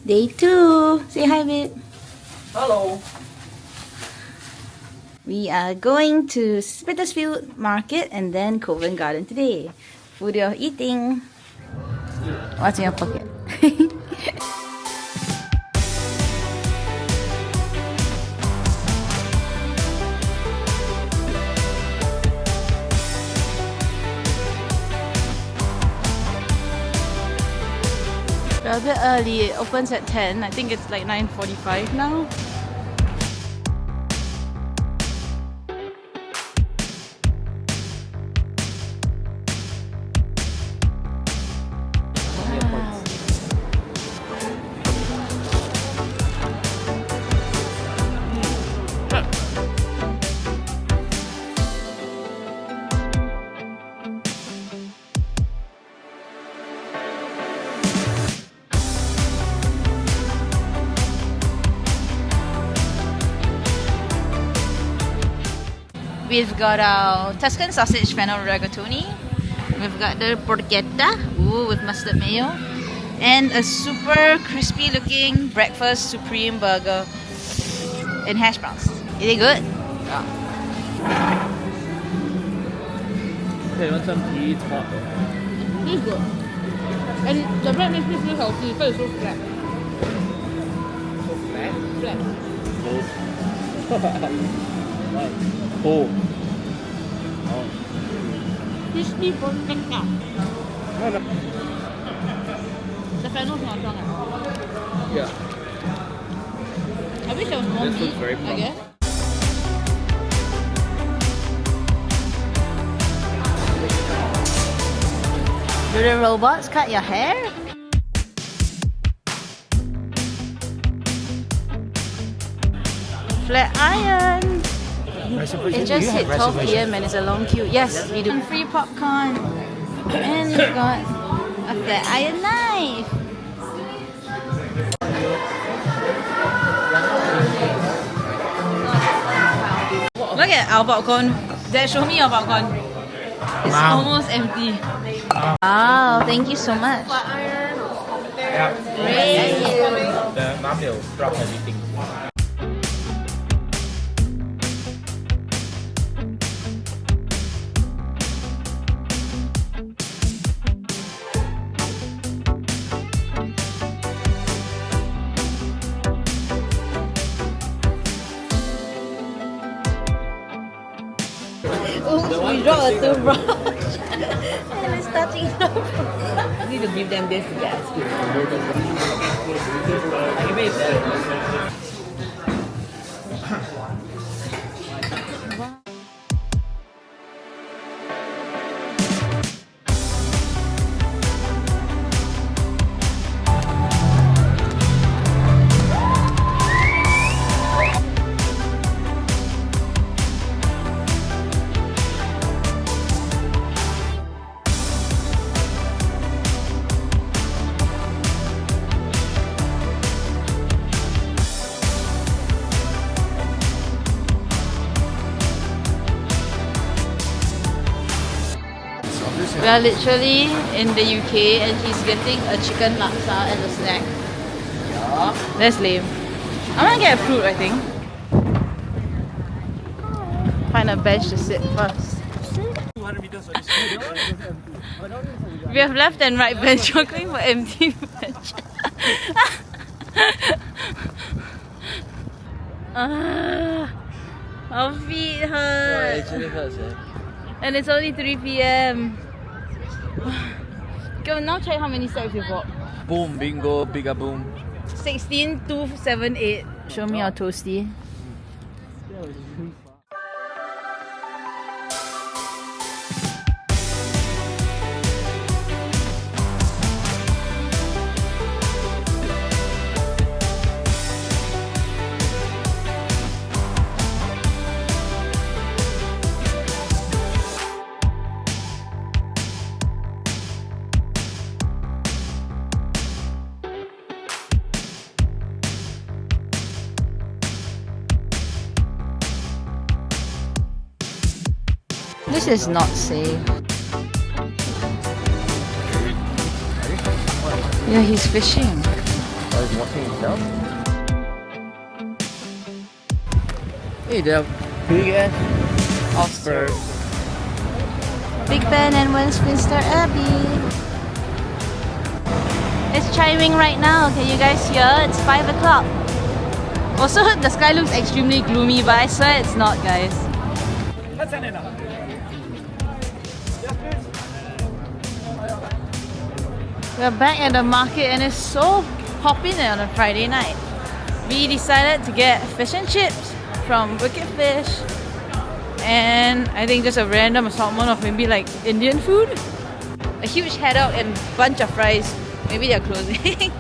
Day 2. Say hi, babe. Hello. We are going to Spitalfields Market and then Covent Garden today. Food you're eating. What's in your pocket? We're a bit early. It opens at 10. I think it's like 9:45 now. We've got our Tuscan sausage fennel rigatoni. We've got the porchetta, ooh, with mustard mayo. And a super crispy looking breakfast supreme burger and hash browns. Is it good? Yeah. Okay, you want some tea top? It's good. And the bread makes me feel healthy because it's so flat. So flat? Flat. Why? Oh. Crispy porchetta. No, no. The fennel's not strong. Yeah. I wish there was more This meat, looks very I plump. guess. Do the robots cut your hair? Flat iron! It just hit 12 p.m. and it's a long queue. Yes, we do. And free popcorn. And we've got a flat iron knife. Look at our popcorn. Dad, show me your popcorn. It's almost empty. Wow, thank you so much. Yeah. Great. The mom will drop everything. We dropped a toothbrush and it's touching the floor. You need to give them this, yes. We are literally in the UK and he's getting a chicken laksa as a snack. That's lame. I'm gonna get a fruit, I think. Find a bench to sit first. We have left and right bench. We're going for empty bench. Our feet hurt. Actually hurts, eh? And it's only 3 p.m. Go now check how many steps you've walked. Boom, bingo, bigger boom. 16, 2, 7, 8. Show me your toasty. This is not safe. Yeah, he's fishing. washing himself. Hey, the big ass Oxford. Big Ben and Westminster Abbey. It's chiming right now. Can you guys hear? It's 5 o'clock. Also, the sky looks extremely gloomy, but I swear it's not, guys. We're back at the market and it's so popping on a Friday night. We decided to get fish and chips from Wicked Fish, and I think just a random assortment of maybe like Indian food. A huge haddock and bunch of fries. Maybe they're closing.